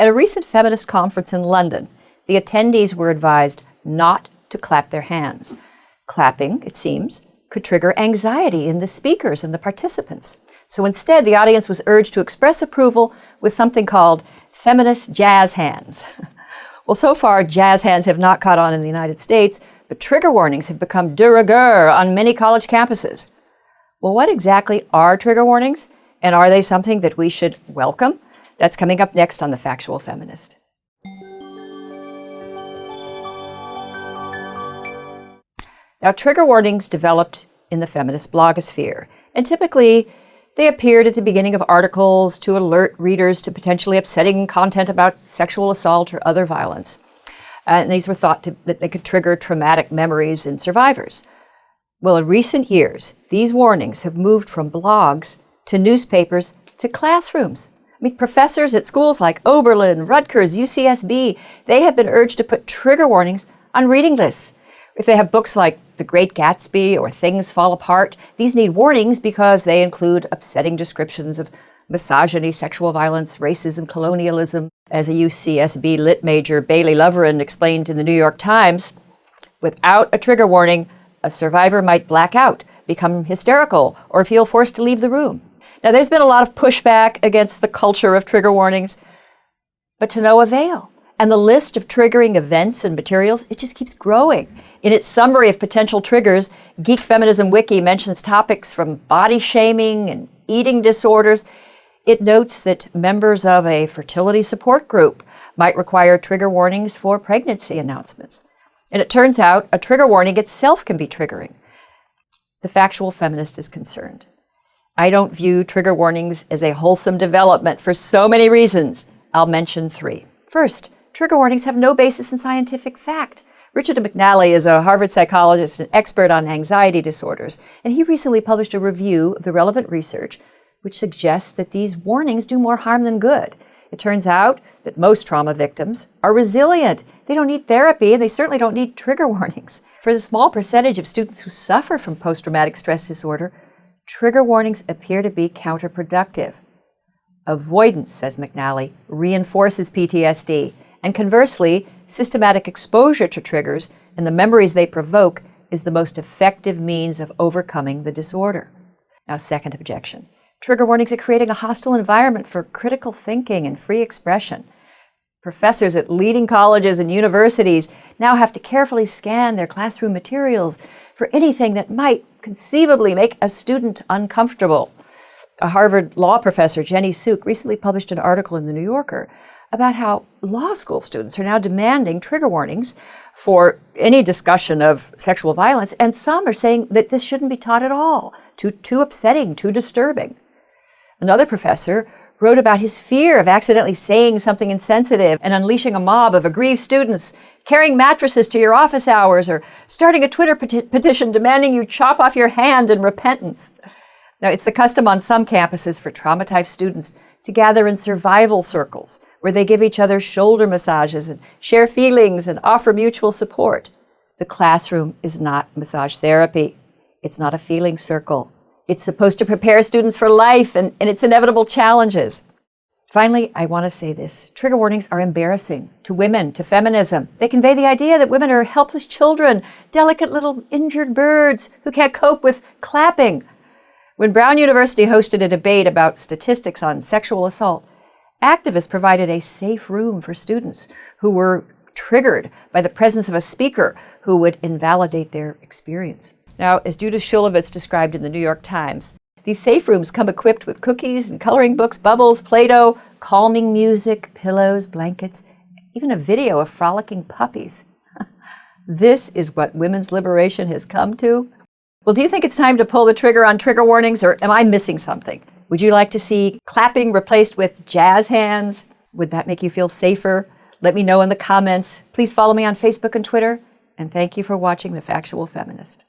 At a recent feminist conference in London, the attendees were advised not to clap their hands. Clapping, it seems, could trigger anxiety in the speakers and the participants. So instead, the audience was urged to express approval with something called feminist jazz hands. Well, so far, jazz hands have not caught on in the United States, but trigger warnings have become de rigueur on many college campuses. Well, what exactly are trigger warnings? And are they something that we should welcome? That's coming up next on The Factual Feminist. Now, trigger warnings developed in the feminist blogosphere, and typically they appeared at the beginning of articles to alert readers to potentially upsetting content about sexual assault or other violence. And these were thought that they could trigger traumatic memories in survivors. Well, in recent years, these warnings have moved from blogs to newspapers to classrooms. I mean, professors at schools like Oberlin, Rutgers, UCSB, they have been urged to put trigger warnings on reading lists. If they have books like The Great Gatsby or Things Fall Apart, these need warnings because they include upsetting descriptions of misogyny, sexual violence, racism, colonialism. As a UCSB lit major, Bailey Loverin, explained in the New York Times, without a trigger warning, a survivor might black out, become hysterical, or feel forced to leave the room. Now, there's been a lot of pushback against the culture of trigger warnings, but to no avail. And the list of triggering events and materials, it just keeps growing. In its summary of potential triggers, Geek Feminism Wiki mentions topics from body shaming and eating disorders. It notes that members of a fertility support group might require trigger warnings for pregnancy announcements. And it turns out a trigger warning itself can be triggering. The Factual Feminist is concerned. I don't view trigger warnings as a wholesome development for so many reasons. I'll mention three. First, trigger warnings have no basis in scientific fact. Richard McNally is a Harvard psychologist and expert on anxiety disorders, and he recently published a review of the relevant research which suggests that these warnings do more harm than good. It turns out that most trauma victims are resilient. They don't need therapy, and they certainly don't need trigger warnings. For the small percentage of students who suffer from post-traumatic stress disorder, trigger warnings appear to be counterproductive. Avoidance, says McNally, reinforces PTSD, and conversely, systematic exposure to triggers and the memories they provoke is the most effective means of overcoming the disorder. Now, second objection. Trigger warnings are creating a hostile environment for critical thinking and free expression. Professors at leading colleges and universities now have to carefully scan their classroom materials for anything that might conceivably make a student uncomfortable. A Harvard law professor, Jenny Suk, recently published an article in The New Yorker about how law school students are now demanding trigger warnings for any discussion of sexual violence, and some are saying that this shouldn't be taught at all, too upsetting, too disturbing. Another professor wrote about his fear of accidentally saying something insensitive and unleashing a mob of aggrieved students, carrying mattresses to your office hours, or starting a Twitter petition demanding you chop off your hand in repentance. Now, it's the custom on some campuses for traumatized students to gather in survival circles, where they give each other shoulder massages and share feelings and offer mutual support. The classroom is not massage therapy. It's not a feeling circle. It's supposed to prepare students for life and its inevitable challenges. Finally, I want to say this. Trigger warnings are embarrassing to women, to feminism. They convey the idea that women are helpless children, delicate little injured birds who can't cope with clapping. When Brown University hosted a debate about statistics on sexual assault, activists provided a safe room for students who were triggered by the presence of a speaker who would invalidate their experience. Now, as Judith Shulevitz described in the New York Times, these safe rooms come equipped with cookies and coloring books, bubbles, Play-Doh, calming music, pillows, blankets, even a video of frolicking puppies. This is what women's liberation has come to? Well, do you think it's time to pull the trigger on trigger warnings, or am I missing something? Would you like to see clapping replaced with jazz hands? Would that make you feel safer? Let me know in the comments. Please follow me on Facebook and Twitter. And thank you for watching The Factual Feminist.